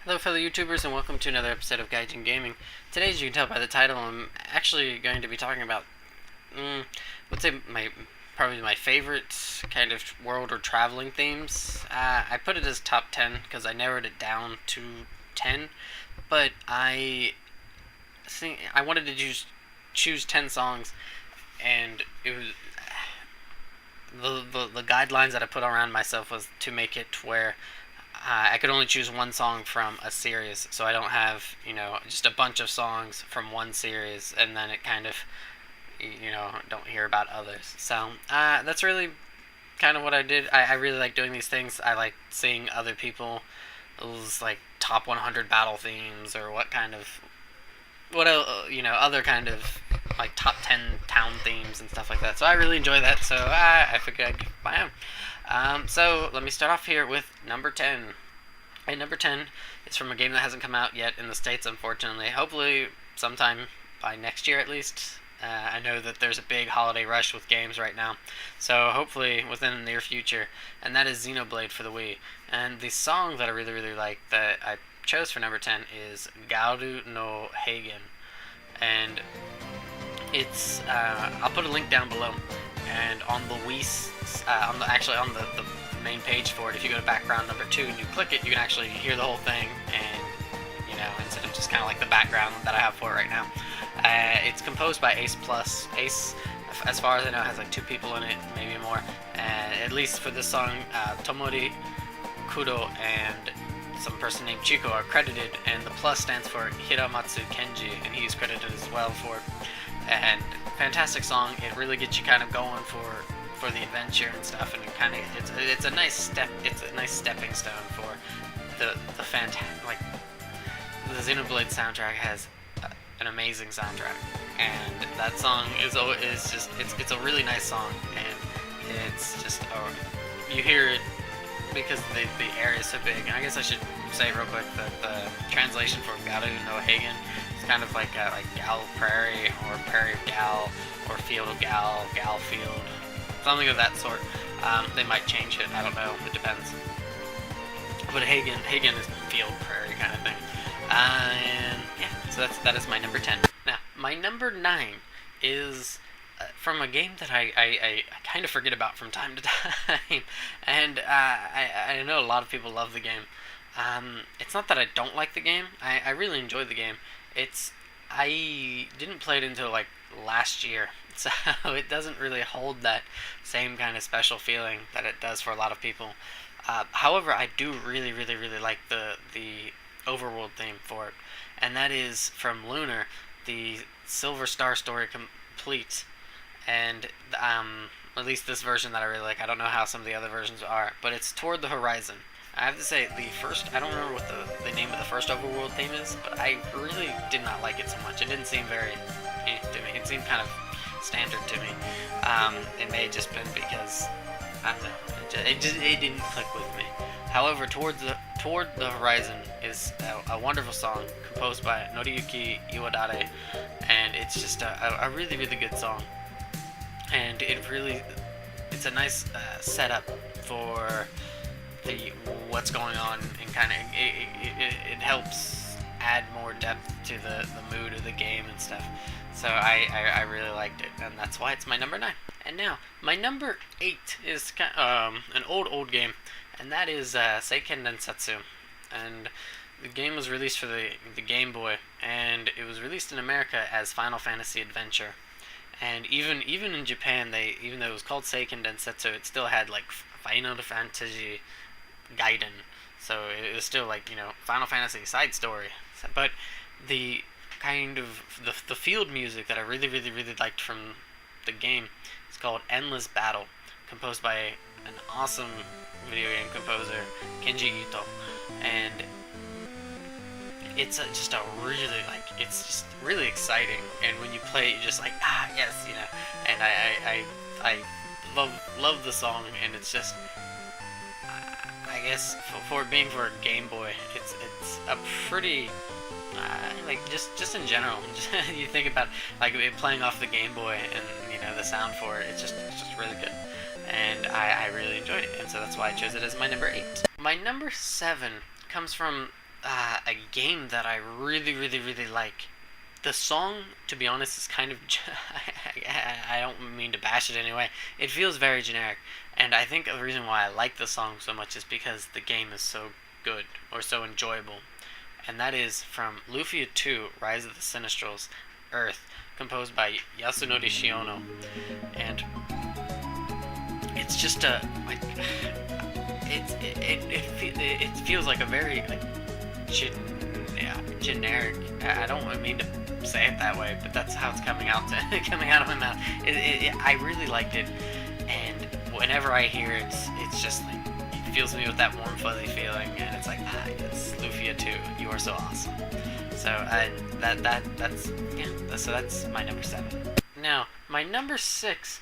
Hello fellow YouTubers and welcome to another episode of Gaijin Gaming. Today, as you can tell by the title, I'm actually going to be talking about, let's say probably my favorite kind of world or traveling themes. I put it as top 10 because I narrowed it down to 10, but I think I wanted to choose 10 songs, and it was the guidelines that I put around myself was to make it to where I could only choose one song from a series, so I don't have, just a bunch of songs from one series, and then it kind of, don't hear about others. So, that's really kind of what I did. I really like doing these things. I like seeing other people's, like, top 100 battle themes, or other kind of, like, top 10 town themes and stuff like that. So I really enjoy that, so I figured I'd give my own. So let me start off here with number 10. And number 10 is from a game that hasn't come out yet in the States, unfortunately. Hopefully sometime by next year at least. I know that there's a big holiday rush with games right now, so hopefully within the near future. And that is Xenoblade for the Wii. And the song that I really, really like that I chose for number 10 is Gauru no Heigen. And it's, I'll put a link down below. And on the Wii, on the main page for it, if you go to background number 2 and you click it, you can actually hear the whole thing, and instead of just kind of like the background that I have for it right now. It's composed by Ace Plus. Ace, as far as I know, has like 2 people in it, maybe more. At least for this song, Tomori Kudo and some person named Chico are credited, and the plus stands for Hiramatsu Kenji, and he's credited as well for it. And fantastic song. It really gets you kind of going for the adventure and stuff, and it's a nice stepping stone for the Xenoblade soundtrack has an amazing soundtrack, and that song is just it's a really nice song, and it's just you hear it because the area is so big. And I guess I should say real quick that the translation for Garu no Hagen is kind of like Gal Prairie, or Prairie of Gal, or Field of Gal, Gal Field, something of that sort. They might change it, I don't know, it depends. But Hagen is field, prairie kind of thing. And yeah, so that is my number 10. Now, my number 9 is from a game that I kind of forget about from time to time. And I know a lot of people love the game. It's not that I don't like the game. I really enjoy the game. I didn't play it until like last year, so it doesn't really hold that same kind of special feeling that it does for a lot of people. However, I do really, really, really like the overworld theme for it, and that is from Lunar, the Silver Star Story Complete, and at least this version that I really like. I don't know how some of the other versions are, but it's Toward the Horizon. I have to say, I don't remember what the name of the first overworld theme is, but I really did not like it so much. It didn't seem very to me. It seemed kind of standard to me. It may have just been because, I don't know, it didn't click with me. However, Toward the Horizon is a wonderful song composed by Noriyuki Iwadare, and it's just a really, really good song. And it's a nice setup for what's going on, and kind of it helps add more depth to the mood of the game and stuff. So I really liked it, and that's why it's my number 9. And now my number 8 is an old game, and that is Seiken Densetsu. And the game was released for the Game Boy, and it was released in America as Final Fantasy Adventure. And even in Japan, even though it was called Seiken Densetsu, it still had like Final Fantasy Gaiden. So it was still like, Final Fantasy side story. But the kind of the field music that I really, really, really liked from the game is called Endless Battle, composed by an awesome video game composer, Kenji Ito. And it's just it's just really exciting, and when you play it, you're just like, yes, and I love the song, and it's just, I guess for being for a Game Boy, it's a pretty just in general, you think about like it playing off the Game Boy, and the sound for it, it's just really good, and I really enjoyed it, and so that's why I chose it as my number 8. My number 7 comes from a game that I really, really, really like. The song, to be honest, is kind of. I don't mean to bash it anyway. It feels very generic, and I think the reason why I like the song so much is because the game is so good or so enjoyable, and that is from Lufia 2: Rise of the Sinistrals, Earth, composed by Yasunori Shiono, and it's just a like. It feels like a very like generic. I don't mean to say it that way, but that's how it's coming out coming out of my mouth. I really liked it, and whenever I hear it, it's just like it fills me with that warm fuzzy feeling, and it's like it's Lufia 2. You are so awesome. So that's my number 7. Now my number 6,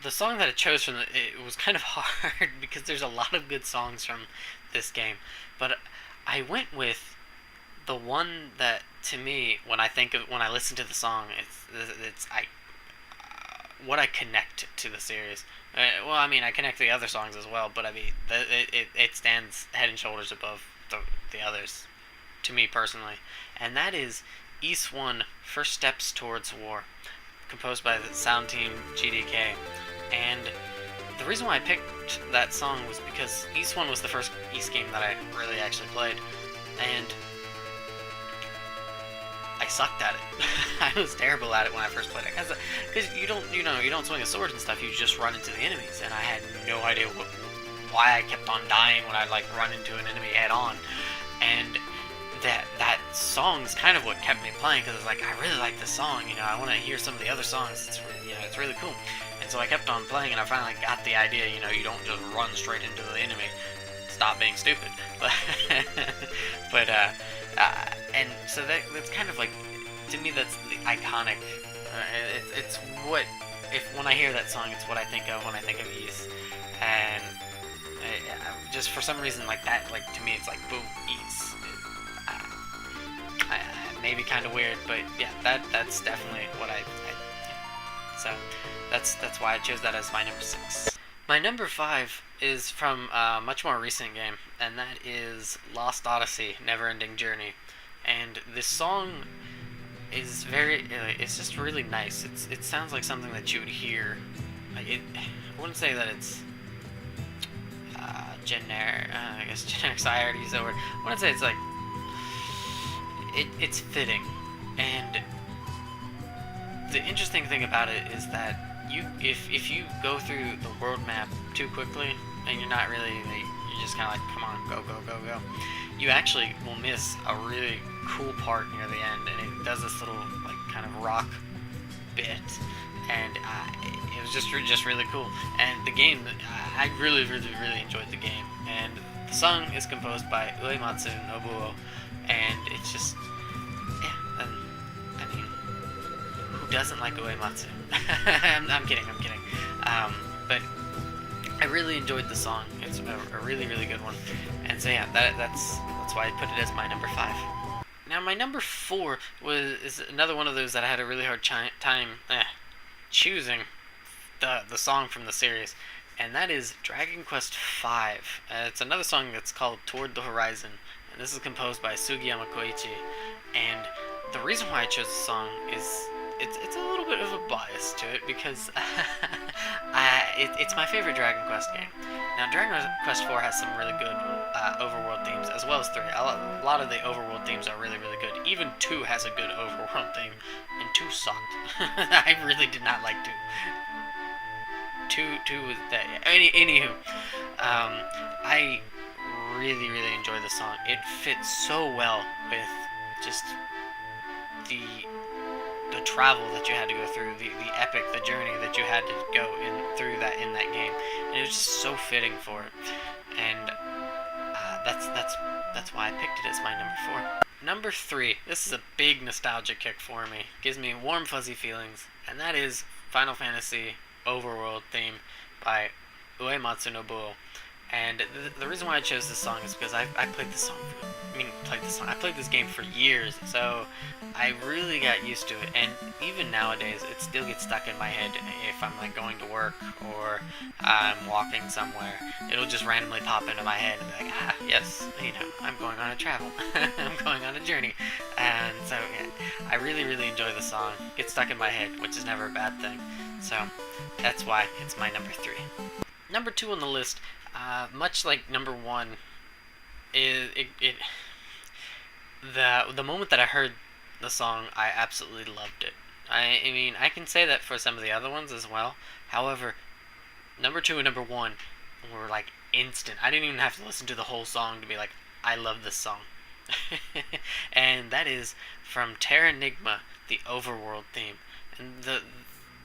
the song that I chose from it was kind of hard because there's a lot of good songs from this game, but I went with the one that to me when I listen to the song it's what I connect to the series. Well, I mean I connect to the other songs as well, but I mean it stands head and shoulders above the others to me personally, and that is East 1: First Steps Towards War, composed by the sound team GDK. And the reason why I picked that song was because East 1 was the first East game that I really actually played, and I sucked at it. I was terrible at it when I first played it, because you don't swing a sword and stuff. You just run into the enemies, and I had no idea why I kept on dying when I'd like run into an enemy head on, and that song's kind of what kept me playing, because it's like I really like this song. I want to hear some of the other songs. It's really cool. And so I kept on playing, and I finally got the idea, you don't just run straight into the enemy. Stop being stupid. And so that's kind of like, to me, that's the iconic, it's what, when I hear that song, it's what I think of when I think of East. And just for some reason, like that, like to me, it's like, boom, East. Maybe kind of weird, but yeah, that's definitely what so that's why I chose that as my number 6. My number 5 is from a much more recent game, and that is Lost Odyssey: Never-Ending Journey. And this song is it's just really nice. It sounds like something that you would hear. I wouldn't say that it's generic. I guess generic. So I already used that word. I wouldn't say it's like it's fitting. And the interesting thing about it is that if you go through the world map too quickly and you're not really, you're just kind of like, come on, go, you actually will miss a really cool part near the end, and it does this little like kind of rock bit, and it was just really cool. And the game, I really enjoyed the game, and the song is composed by Uematsu Nobuo, and it's just who doesn't like Uematsu? I'm kidding. But I really enjoyed the song. It's a really good one. And so yeah, that's why I put it as my number 5. Now my number 4 is another one of those that I had a really hard time choosing the song from the series, and that is Dragon Quest V. It's another song that's called Toward the Horizon, and this is composed by Sugiyama Koichi. And the reason why I chose the song is it's a little bit of a bias to it, because it's my favorite Dragon Quest game. Now, Dragon Quest IV has some really good overworld themes, as well as 3. A lot of the overworld themes are really good. Even 2 has a good overworld theme, and 2 sucked. I really did not like 2. 2 was that. Anywho, I really enjoy the song. It fits so well with just the travel that you had to go through, the journey that you had to go through in that game, and it was just so fitting for it. And that's why I picked it as my number 4. Number 3. This is a big nostalgia kick for me. Gives me warm fuzzy feelings, and that is Final Fantasy Overworld theme by Uematsu Nobuo. And the reason why I chose this song is because I played this song I played this game for years, so I really got used to it. And even nowadays, it still gets stuck in my head if I'm like going to work or I'm walking somewhere. It'll just randomly pop into my head and be like, ah, yes, I'm going on a travel. I'm going on a journey. And so yeah, I really, really enjoy the song. It gets stuck in my head, which is never a bad thing. So that's why it's my number 3. Number 2 on the list, much like number 1, is the moment that I heard the song, I absolutely loved it. I mean, I can say that for some of the other ones as well. However, number 2 and number 1 were like instant. I didn't even have to listen to the whole song to be like, I love this song. And that is from Terranigma, the Overworld theme. And the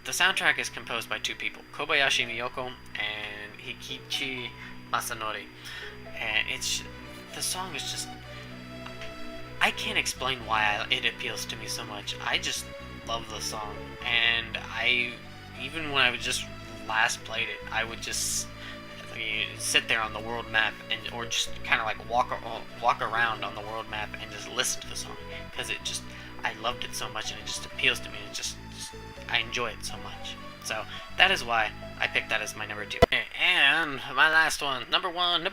soundtrack is composed by 2 people, Kobayashi Miyoko and Hikichi Masanori. And the song is just, I can't explain why it appeals to me so much. I just love the song, and even when I would just last played it, I would just sit there on the world map or just kind of like walk around on the world map and just listen to the song, because I loved it so much and it just appeals to me. I enjoy it so much. So that is why I picked that as my number 2. And my last one, number one.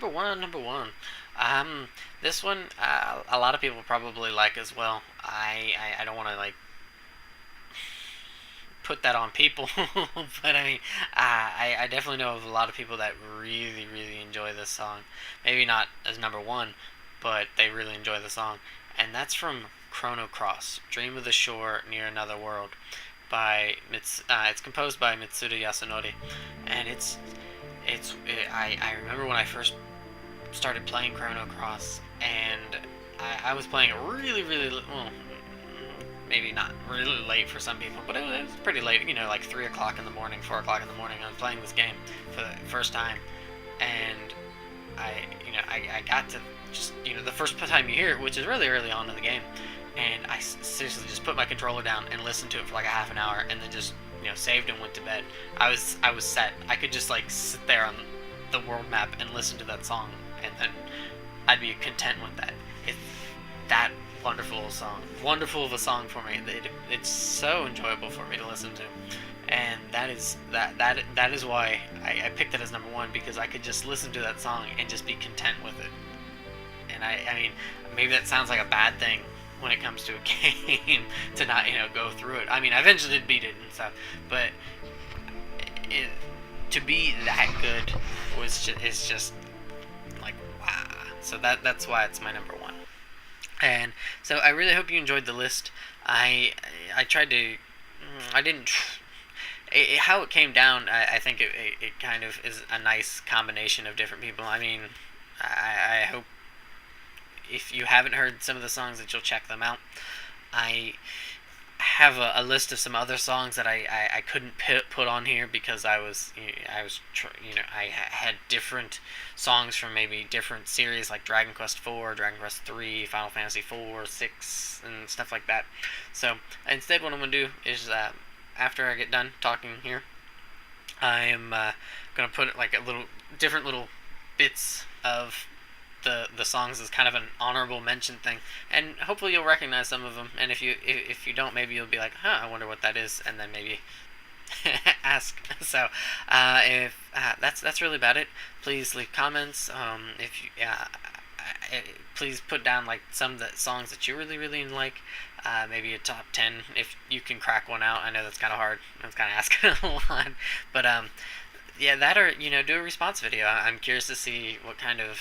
This one, a lot of people probably like as well. I don't want to like put that on people, but I mean, I definitely know of a lot of people that really, really enjoy this song. Maybe not as number 1, but they really enjoy the song, and that's from Chrono Cross, Dream of the Shore Near Another World. It's composed by Mitsuda Yasunori, and I remember when I first started playing Chrono Cross, and I was playing it really, really well, maybe not really late for some people, but it was pretty late, like 3 o'clock in the morning, 4 o'clock in the morning. I was playing this game for the first time, and I got to just, the first time you hear it, which is really early on in the game, and I seriously just put my controller down and listened to it for like a half an hour, and then just saved and went to bed. I was set. I could just like sit there on the world map and listen to that song, and then I'd be content with that. It's that wonderful of a song for me. It's so enjoyable for me to listen to, and that is why I picked it as number 1, because I could just listen to that song and just be content with it. And I mean, maybe that sounds like a bad thing when it comes to a game to not go through it. I mean, I eventually did beat it and stuff, but to be that good is just like wow. So that's why it's my number 1. And so I really hope you enjoyed the list. I tried to, I didn't. How it came down, I think it kind of is a nice combination of different people. I mean, I hope if you haven't heard some of the songs that you'll check them out. I have a list of some other songs that I couldn't put on here because I had different songs from maybe different series like Dragon Quest 4, Dragon Quest 3, Final Fantasy 4, 6, and stuff like that. So instead, what I'm gonna do is after I get done talking here, I am gonna put like different little bits of the songs as kind of an honorable mention thing, and hopefully you'll recognize some of them. And if you don't, maybe you'll be like, I wonder what that is, and then maybe ask. So if that's really about it. Please leave comments. If you please put down like some of the songs that you really, really like. Maybe a top 10 if you can crack one out. I know that's kind of hard. That's kind of asking a lot, but yeah, that, or do a response video. I'm curious to see what kind of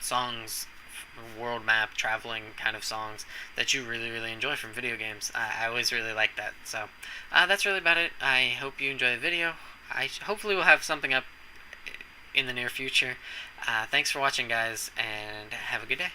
songs, world map traveling kind of songs that you really, really enjoy from video games. I always really like that. So that's really about it. I hope you enjoy the video. Hopefully we'll have something up in the near future. Thanks for watching, guys, and have a good day.